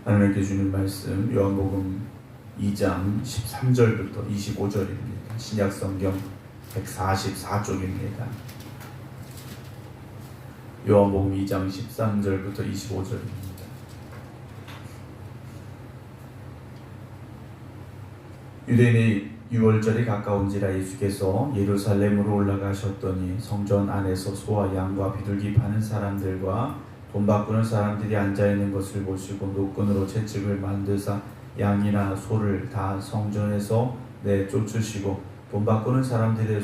하나님께 주는 말씀 요한복음 2장 13절부터 25절입니다. 신약성경 144쪽입니다. 요한복음 2장 13절부터 25절입니다. 유대인의 유월절이 가까운지라 예수께서 예루살렘으로 올라가셨더니 성전 안에서 소와 양과 비둘기 파는 사람들과 돈 바꾸는 사람들이 앉아있는 것을 보시고 노끈으로 채찍을 만드사 양이나 소를 다 성전에서 내쫓으시고 돈 바꾸는 사람들의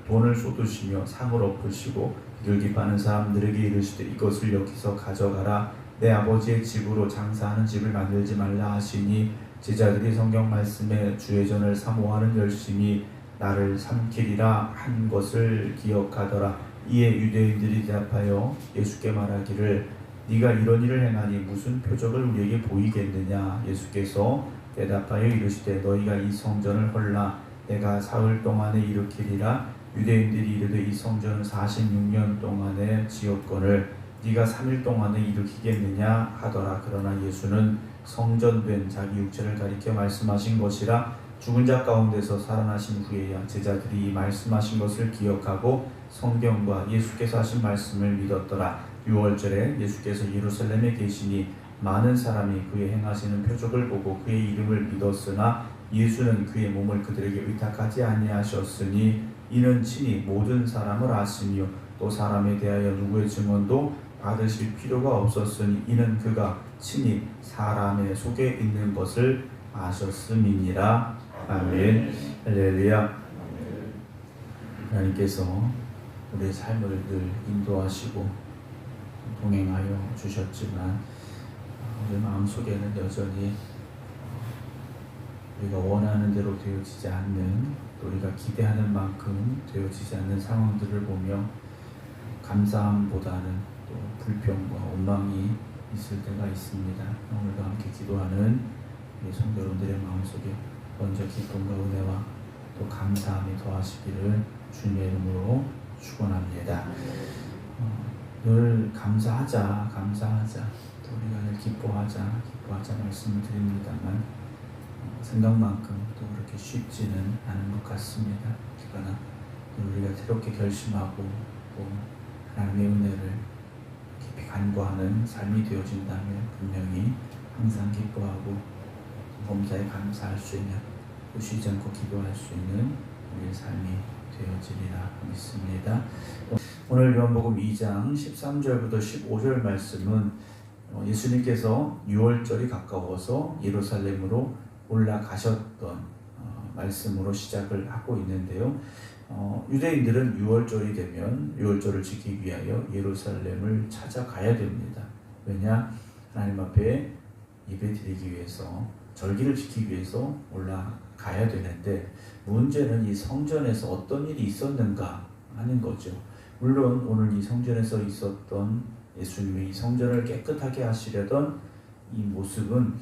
돈을 쏟으시며 상을 엎으시고 비둘기 파는 사람들에게 이르시되 이것을 여기서 가져가라. 내 아버지의 집으로 장사하는 집을 만들지 말라 하시니 제자들이 성경 말씀에 주의 전을 사모하는 열심히 나를 삼키리라 한 것을 기억하더라. 이에 유대인들이 대답하여 예수께 말하기를 네가 이런 일을 행하니 무슨 표적을 우리에게 보이겠느냐. 예수께서 대답하여 이르시되 너희가 이 성전을 헐라 내가 사흘 동안에 일으키리라. 유대인들이 이르되 이 성전은 46년 동안에 지었거늘 네가 3일 동안에 일으키겠느냐 하더라. 그러나 예수는 성전된 자기 육체를 가리켜 말씀하신 것이라. 죽은 자 가운데서 살아나신 후에야 제자들이 말씀하신 것을 기억하고 성경과 예수께서 하신 말씀을 믿었더라. 유월절에 예수께서 예루살렘에 계시니 많은 사람이 그의 행하시는 표적을 보고 그의 이름을 믿었으나 예수는 그의 몸을 그들에게 의탁하지 아니하셨으니 이는 친히 모든 사람을 아시며 또 사람에 대하여 누구의 증언도 받으실 필요가 없었으니 이는 그가 친히 사람의 속에 있는 것을 아셨음이니라. 아멘. 할렐루야. 하나님께서 우리의 삶을 늘 인도하시고 동행하여 주셨지만 우리 마음속에는 여전히 우리가 원하는 대로 되어지지 않는, 또 우리가 기대하는 만큼 되어지지 않는 상황들을 보며 감사함보다는 또 불평과 원망이 있을 때가 있습니다. 오늘도 함께 기도하는 우리 성도 여러분들의 마음속에 먼저 기쁨과 은혜와 또 감사함이 더하시기를 주님의 이름으로 축원합니다. 늘 감사하자 또 우리가 늘 기뻐하자 말씀을 드립니다만 생각만큼 또 그렇게 쉽지는 않은 것 같습니다. 그러나 우리가 새롭게 결심하고 또 하나님의 은혜를 깊이 간구하는 삶이 되어진다면 분명히 항상 기뻐하고 범사에 감사할 수 있는, 또 쉬지 않고 기도할 수 있는 우리의 삶이 되어지리라 믿습니다. 오늘 요한복음 2장 13절부터 15절 말씀은 예수님께서 유월절이 가까워서 예루살렘으로 올라가셨던 말씀으로 시작을 하고 있는데요. 유대인들은 유월절이 되면 유월절을 지키기 위하여 예루살렘을 찾아가야 됩니다. 왜냐? 하나님 앞에 예배드리기 위해서, 절기를 지키기 위해서 올라가야 되는데 문제는 이 성전에서 어떤 일이 있었는가 하는 거죠. 물론 오늘 이 성전에서 있었던 예수님의 이 성전을 깨끗하게 하시려던 이 모습은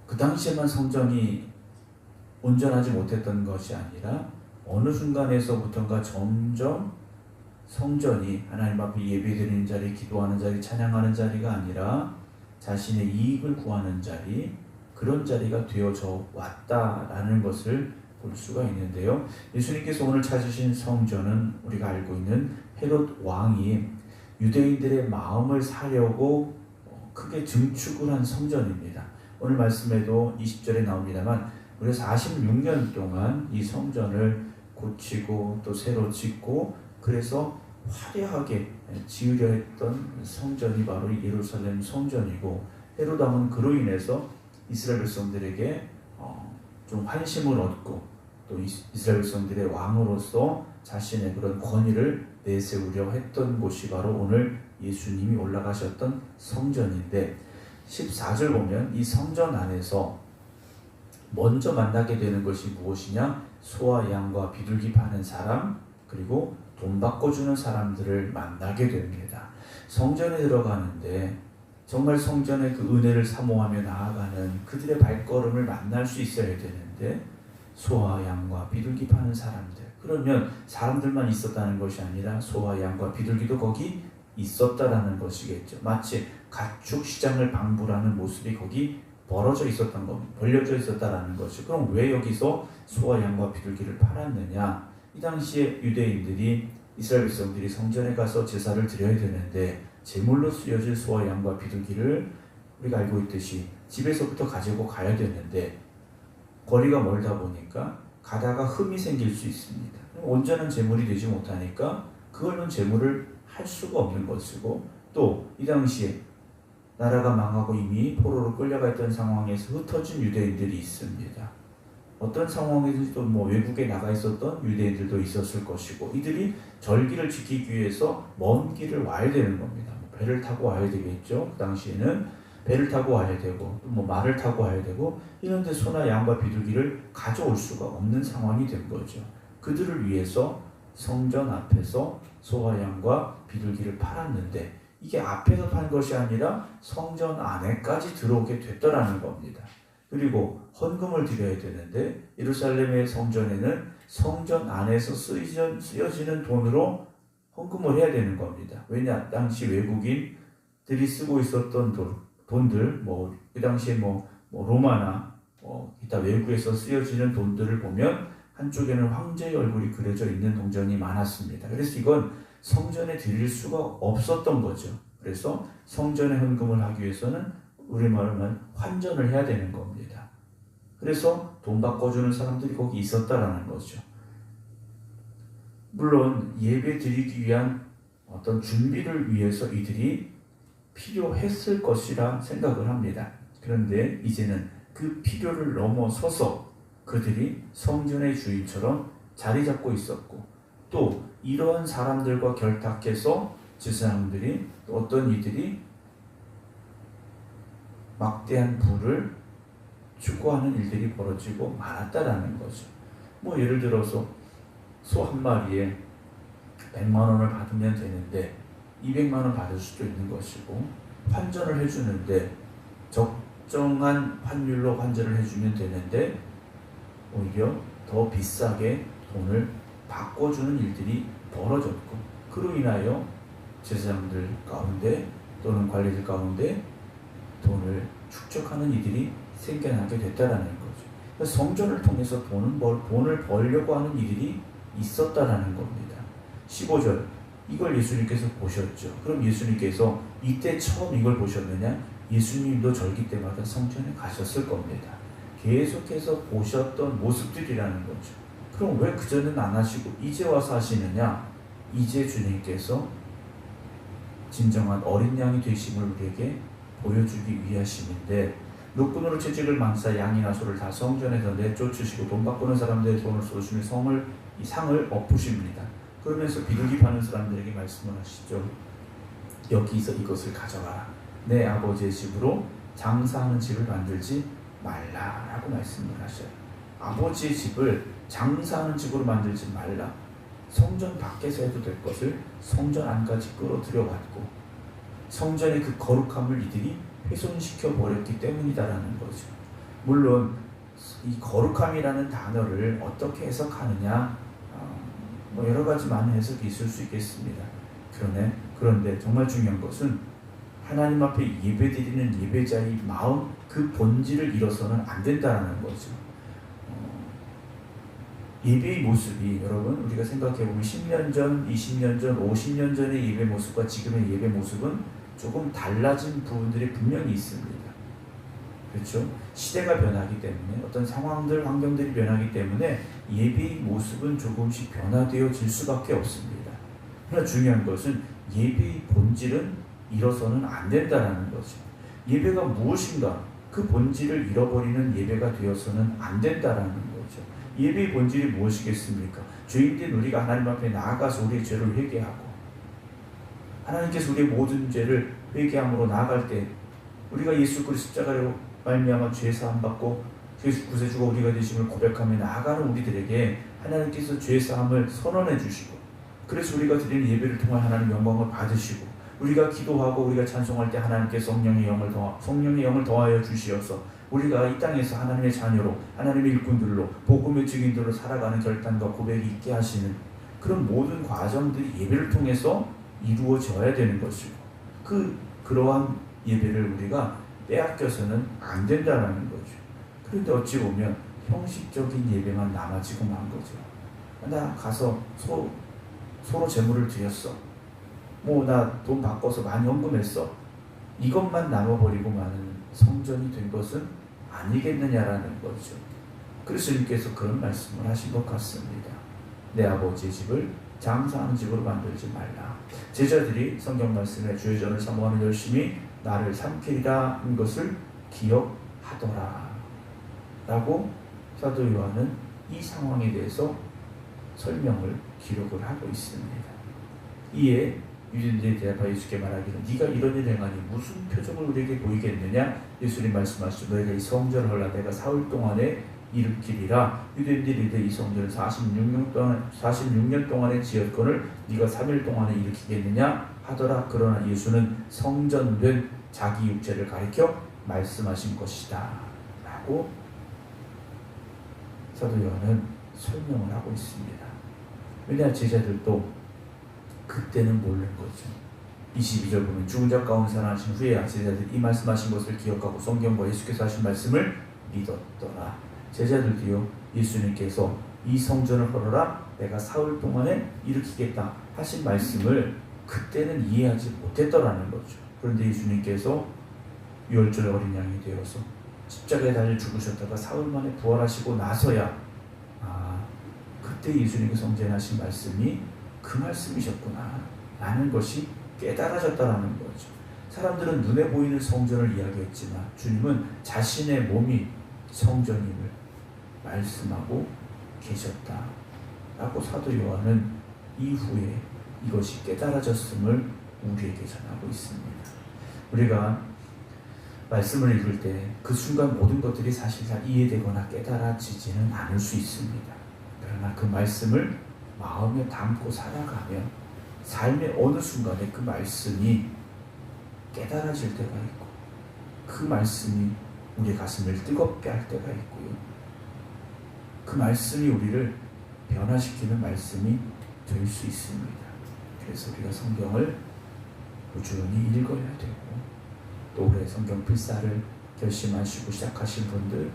그 당시에만 성전이 온전하지 못했던 것이 아니라 어느 순간에서부터인가 점점 성전이 하나님 앞에 예배드리는 자리, 기도하는 자리, 찬양하는 자리가 아니라 자신의 이익을 구하는 자리, 그런 자리가 되어져 왔다라는 것을 볼 수가 있는데요. 예수님께서 오늘 찾으신 성전은 우리가 알고 있는 헤롯 왕이 유대인들의 마음을 사려고 크게 증축을 한 성전입니다. 오늘 말씀에도 20절에 나옵니다만 우리가 46년 동안 이 성전을 고치고 또 새로 짓고 그래서 화려하게 지으려 했던 성전이 바로 예루살렘 성전이고, 헤롯 왕은 그로 인해서 이스라엘 백성들에게 좀 환심을 얻고 또 이스라엘 백성들의 왕으로서 자신의 그런 권위를 내세우려 했던 곳이 바로 오늘 예수님이 올라가셨던 성전인데, 14절 보면 이 성전 안에서 먼저 만나게 되는 것이 무엇이냐? 소와 양과 비둘기 파는 사람, 그리고 돈 바꿔주는 사람들을 만나게 됩니다. 성전에 들어가는데 정말 성전의 그 은혜를 사모하며 나아가는 그들의 발걸음을 만날 수 있어야 되는데 소와 양과 비둘기 파는 사람들, 그러면 사람들만 있었다는 것이 아니라 소와 양과 비둘기도 거기 있었다라는 것이겠죠. 마치 가축 시장을 방불하는 모습이 거기 벌어져 있었던 겁니다. 벌려져 있었다라는 것이. 그럼 왜 여기서 소와 양과 비둘기를 팔았느냐? 이 당시에 유대인들이 이스라엘 백성들이 성전에 가서 제사를 드려야 되는데 제물로 쓰여질 소와 양과 비둘기를 우리가 알고 있듯이 집에서부터 가지고 가야 되는데 거리가 멀다 보니까 가다가 흠이 생길 수 있습니다. 온전한 제물이 되지 못하니까 그걸로 제물을 할 수가 없는 것이고, 또 이 당시에 나라가 망하고 이미 포로로 끌려가 있던 상황에서 흩어진 유대인들이 있습니다. 어떤 상황에서도 외국에 나가 있었던 유대인들도 있었을 것이고, 이들이 절기를 지키기 위해서 먼 길을 와야 되는 겁니다. 배를 타고 와야 되겠죠. 그 당시에는 배를 타고 와야 되고 말을 타고 와야 되고, 이런데 소나 양과 비둘기를 가져올 수가 없는 상황이 된 거죠. 그들을 위해서 성전 앞에서 소와 양과 비둘기를 팔았는데, 이게 앞에서 판 것이 아니라 성전 안에까지 들어오게 됐더라는 겁니다. 그리고 헌금을 드려야 되는데 예루살렘의 성전에는 성전 안에서 쓰여지는 돈으로 헌금을 해야 되는 겁니다. 왜냐? 당시 외국인들이 쓰고 있었던 돈들, 그 당시에 로마나 기타 외국에서 쓰여지는 돈들을 보면 한쪽에는 황제의 얼굴이 그려져 있는 동전이 많았습니다. 그래서 이건 성전에 드릴 수가 없었던 거죠. 그래서 성전에 헌금을 하기 위해서는 우리말로 하면 환전을 해야 되는 겁니다. 그래서 돈 바꿔주는 사람들이 거기 있었다라는 거죠. 물론 예배 드리기 위한 어떤 준비를 위해서 이들이 필요했을 것이라 생각을 합니다. 그런데 이제는 그 필요를 넘어서서 그들이 성전의 주인처럼 자리 잡고 있었고, 또 이러한 사람들과 결탁해서 제사장들이, 어떤 이들이 막대한 부를 추구하는 일들이 벌어지고 많았다라는 거죠. 예를 들어서 소 한 마리에 100만 원을 받으면 되는데 200만 원 받을 수도 있는 것이고, 환전을 해주는데 적정한 환율로 환전을 해주면 되는데 오히려 더 비싸게 돈을 바꿔주는 일들이 벌어졌고, 그로 인하여 제사장들 가운데 또는 관리들 가운데 돈을 축적하는 이들이 생겨나게 됐다라는 거죠. 그래서 성전을 통해서 돈을 벌려고 하는 이들이 있었다라는 겁니다. 15절, 이걸 예수님께서 보셨죠. 그럼 예수님께서 이때 처음 이걸 보셨느냐? 예수님도 절기 때마다 성전에 가셨을 겁니다. 계속해서 보셨던 모습들이라는 거죠. 그럼 왜 그전에는 안 하시고 이제 와서 하시느냐? 이제 주님께서 진정한 어린 양이 되심을 우리에게 보여주기 위하심인데, 노끈으로 채찍을 망사 양이나 소를 다 성전에서 내쫓으시고 돈 바꾸는 사람들의 돈을 쏘시며 이 상을 엎으십니다. 그러면서 비둘기 파는 사람들에게 말씀을 하시죠. 여기서 이것을 가져가라. 내 아버지의 집으로 장사하는 집을 만들지 말라라고 말씀을 하셔요. 아버지의 집을 장사하는 집으로 만들지 말라. 성전 밖에서 해도 될 것을 성전 안까지 끌어들여왔고, 성전의 그 거룩함을 이들이 훼손시켜 버렸기 때문이다라는 거죠. 물론 이 거룩함이라는 단어를 어떻게 해석하느냐, 여러 가지 많은 해석이 있을 수 있겠습니다. 그런데 정말 중요한 것은 하나님 앞에 예배드리는 예배자의 마음, 그 본질을 잃어서는 안 된다는 거죠. 예배의 모습이, 여러분 우리가 생각해보면 10년 전, 20년 전, 50년 전의 예배 모습과 지금의 예배 모습은 조금 달라진 부분들이 분명히 있습니다. 그렇죠? 시대가 변하기 때문에, 어떤 상황들, 환경들이 변하기 때문에 예배의 모습은 조금씩 변화되어질 수밖에 없습니다. 그러나 중요한 것은 예배의 본질은 잃어서는 안 된다는 거죠. 예배가 무엇인가, 그 본질을 잃어버리는 예배가 되어서는 안 된다는 거죠. 예배의 본질이 무엇이겠습니까? 죄인된 우리가 하나님 앞에 나아가서 우리의 죄를 회개하고, 하나님께서 우리의 모든 죄를 회개함으로 나아갈 때 우리가 예수 그리스도 십자가로 말미암아 죄 사함 받고 구세주가 우리가 되심을 고백하며 나아가는 우리들에게 하나님께서 죄 사함을 선언해 주시고, 그래서 우리가 드리는 예배를 통해 하나님 영광을 받으시고, 우리가 기도하고 우리가 찬송할 때 하나님께 성령의 영을 더하여 주시어서 우리가 이 땅에서 하나님의 자녀로, 하나님의 일꾼들로, 복음의 증인들로 살아가는 결단과 고백이 있게 하시는 그런 모든 과정들이 예배를 통해서 이루어져야 되는 것이고, 그러한 예배를 우리가 빼앗겨서는 안 된다라는 거죠. 그런데 어찌 보면 형식적인 예배만 남아지고 만 거죠. 나 가서 서로 재물을 드렸어. 뭐 나 돈 바꿔서 많이 헌금했어. 이것만 남아버리고 마는 성전이 된 것은 아니겠느냐라는 거죠. 그래서 주님께서 그런 말씀을 하신 것 같습니다. 내 아버지의 집을 장사하는 집으로 만들지 말라. 제자들이 성경 말씀에 주의 전을 사모하는 열심히 나를 삼키리라 한 것을 기억하더라 라고 사도 요한은 이 상황에 대해서 설명을 기록을 하고 있습니다. 이에 유대인들이 대답하여 예수께 말하기를 네가 이런 일을 행하니 무슨 표적을 우리에게 보이겠느냐. 예수님 말씀하시죠. 너희가 이 성전을 헐라 내가 사흘 동안에 일으키리라. 유대인들이 이 성전을 46년 동안에 지었거늘 네가 3일 동안에 일으키겠느냐 하더라. 그러나 예수는 성전된 자기 육체를 가리켜 말씀하신 것이다 라고 사도 요한은 설명을 하고 있습니다. 왜냐 제자들도 그때는 모르는 거죠. 22절 보면 죽은 자 가운데 살아나신 후에 제자들이 이 말씀하신 것을 기억하고 성경과 예수께서 하신 말씀을 믿었더라. 제자들도요 예수님께서 이 성전을 헐어라 내가 사흘 동안에 일으키겠다 하신 말씀을 그때는 이해하지 못했더라는 거죠. 그런데 예수님께서 유월절 어린 양이 되어서 십자가에 달려 죽으셨다가 사흘 만에 부활하시고 나서야 그때 예수님께서 선전하신 말씀이 그 말씀이셨구나 라는 것이 깨달아졌다라는 거죠. 사람들은 눈에 보이는 성전을 이야기했지만 주님은 자신의 몸이 성전임을 말씀하고 계셨다 라고 사도 요한은 이후에 이것이 깨달아졌음을 우리에게 전하고 있습니다. 우리가 말씀을 읽을 때 그 순간 모든 것들이 사실 다 이해되거나 깨달아지지는 않을 수 있습니다. 그러나 그 말씀을 마음에 담고 살아가면 삶의 어느 순간에 그 말씀이 깨달아질 때가 있고 그 말씀이 우리 가슴을 뜨겁게 할 때가 있고요. 그 말씀이 우리를 변화시키는 말씀이 될 수 있습니다. 그래서 우리가 성경을 꾸준히 읽어야 되고 또 올해 성경 필사를 결심하시고 시작하신 분들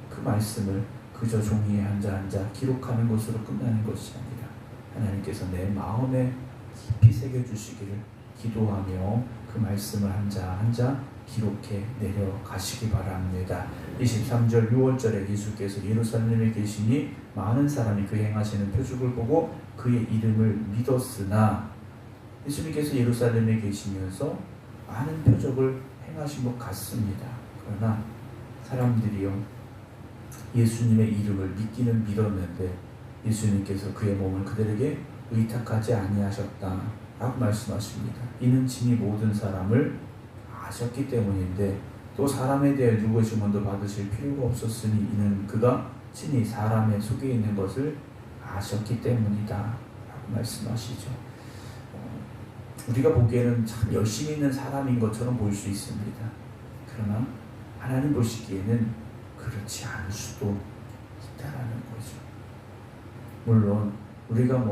그 말씀을 그저 종이에 한자 기록하는 것으로 끝나는 것이 아니라 하나님께서 내 마음에 깊이 새겨주시기를 기도하며 그 말씀을 한자 기록해 내려가시기 바랍니다. 23절 6월절에 예수께서 예루살렘에 계시니 많은 사람이 그 행하시는 표적을 보고 그의 이름을 믿었으나 예수님께서 예루살렘에 계시면서 많은 표적을 행하신 것 같습니다. 그러나 사람들이요 예수님의 이름을 믿기는 믿었는데 예수님께서 그의 몸을 그들에게 의탁하지 아니하셨다 라고 말씀하십니다. 이는 친히 모든 사람을 아셨기 때문인데 또 사람에 대해 누구의 증언도 받으실 필요가 없었으니 이는 그가 친히 사람의 속에 있는 것을 아셨기 때문이다 라고 말씀하시죠. 우리가 보기에는 참 열심히 있는 사람인 것처럼 보일 수 있습니다. 그러나 하나님 보시기에는 그렇지 않을 수도 있다라는 거죠. 물론 우리가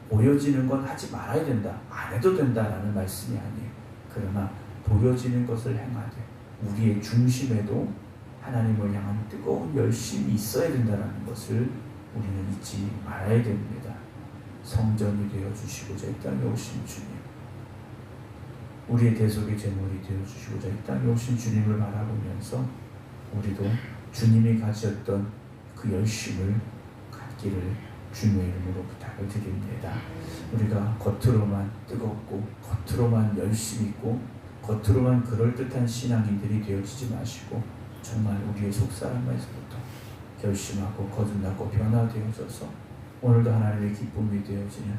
보여지는 건 하지 말아야 된다, 안 해도 된다라는 말씀이 아니에요. 그러나 보여지는 것을 행하되 우리의 중심에도 하나님을 향한 뜨거운 열심이 있어야 된다는 것을 우리는 잊지 말아야 됩니다. 성전이 되어주시고자 이 땅에 오신 주님, 우리의 대속의 제물이 되어주시고자 이 땅에 오신 주님을 바라보면서 우리도 주님이 가지셨던 그 열심을 갖기를 주님의 이름으로 부탁을 드립니다. 우리가 겉으로만 뜨겁고 겉으로만 열심히 있고 겉으로만 그럴듯한 신앙인들이 되어지지 마시고 정말 우리의 속사람에서부터 결심하고 거듭나고 변화되어져서 오늘도 하나님의 기쁨이 되어지는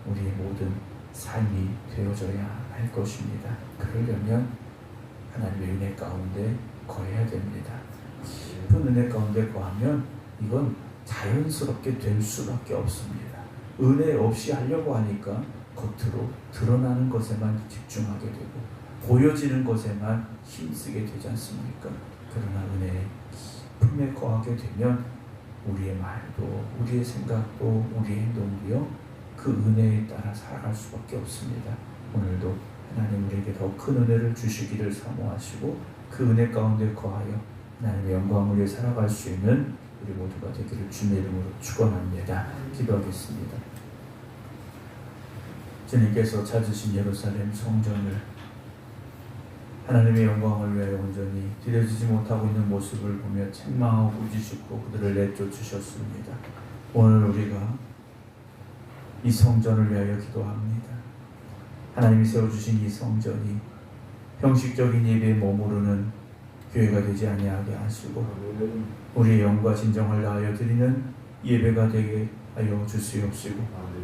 우리의 모든 삶이 되어져야 할 것입니다. 그러려면 하나님의 은혜 가운데 거해야 됩니다. 깊은 은혜 가운데 거하면 이건 자연스럽게 될 수밖에 없습니다. 은혜 없이 하려고 하니까 겉으로 드러나는 것에만 집중하게 되고 보여지는 것에만 힘쓰게 되지 않습니까? 그러나 은혜의 품에 거하게 되면 우리의 말도 우리의 생각도 우리의 행동도요 그 은혜에 따라 살아갈 수밖에 없습니다. 오늘도 하나님 우리에게 더 큰 은혜를 주시기를 사모하시고 그 은혜 가운데 거하여 하나님의 영광을 위해 살아갈 수 있는 우리 모두가 되기를 주님의 이름으로 축원합니다. 기도하겠습니다. 주님께서 찾으신 예루살렘 성전을 하나님의 영광을 위하여 온전히 드려지지 못하고 있는 모습을 보며 책망하고 꾸짖으시고 그들을 내쫓으셨습니다. 오늘 우리가 이 성전을 위하여 기도합니다. 하나님이 세워주신 이 성전이 형식적인 예배에 머무르는 교회가 되지 아니하게 하시고 우리의 영과 진정을 다하여 드리는 예배가 되게 하여 주시옵시고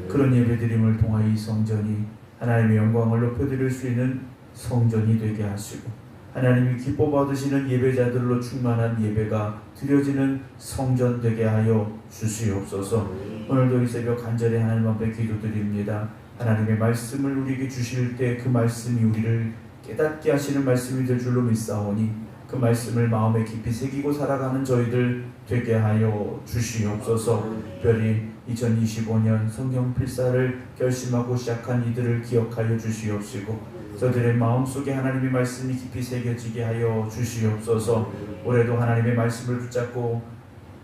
그런 예배드림을 통하여 이 성전이 하나님의 영광을 높여드릴 수 있는 성전이 되게 하시고 하나님이 기뻐 받으시는 예배자들로 충만한 예배가 드려지는 성전 되게 하여 주시옵소서. 오늘도 이 새벽 간절히 하나님 앞에 기도드립니다. 하나님의 말씀을 우리에게 주실 때 그 말씀이 우리를 깨닫게 하시는 말씀이 될 줄로 믿사오니 그 말씀을 마음에 깊이 새기고 살아가는 저희들 되게 하여 주시옵소서. 특별히 2025년 성경 필사를 결심하고 시작한 이들을 기억하여 주시옵시고 저들의 마음속에 하나님의 말씀이 깊이 새겨지게 하여 주시옵소서. 올해도 하나님의 말씀을 붙잡고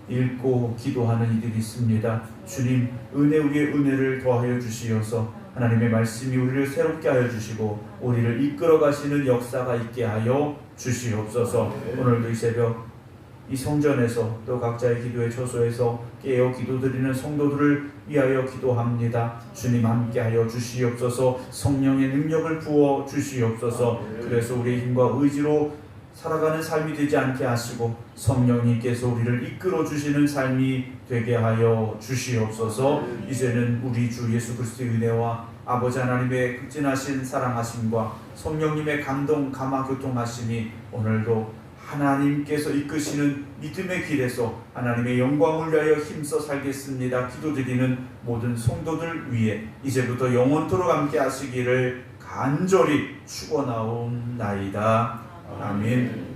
읽고 기도하는 이들이 있습니다. 주님 은혜 위에 은혜를 더하여 주시어서 하나님의 말씀이 우리를 새롭게 하여 주시고 우리를 이끌어 가시는 역사가 있게 하여 주시옵소서. 오늘도 이 새벽 이 성전에서 또 각자의 기도의 처소에서 깨어 기도드리는 성도들을 위하여 기도합니다. 주님 함께하여 주시옵소서. 성령의 능력을 부어 주시옵소서. 그래서 우리의 힘과 의지로 살아가는 삶이 되지 않게 하시고 성령님께서 우리를 이끌어 주시는 삶이 되게 하여 주시옵소서. 이제는 우리 주 예수 그리스도의 은혜와 아버지 하나님의 극진하신 사랑하심과 성령님의 감동 감화 교통하심이 오늘도 하나님께서 이끄시는 믿음의 길에서 하나님의 영광을 위하여 힘써 살겠습니다. 기도드리는 모든 성도들 위해 이제부터 영원토록 함께 하시기를 간절히 축원하옵나이다. 아멘.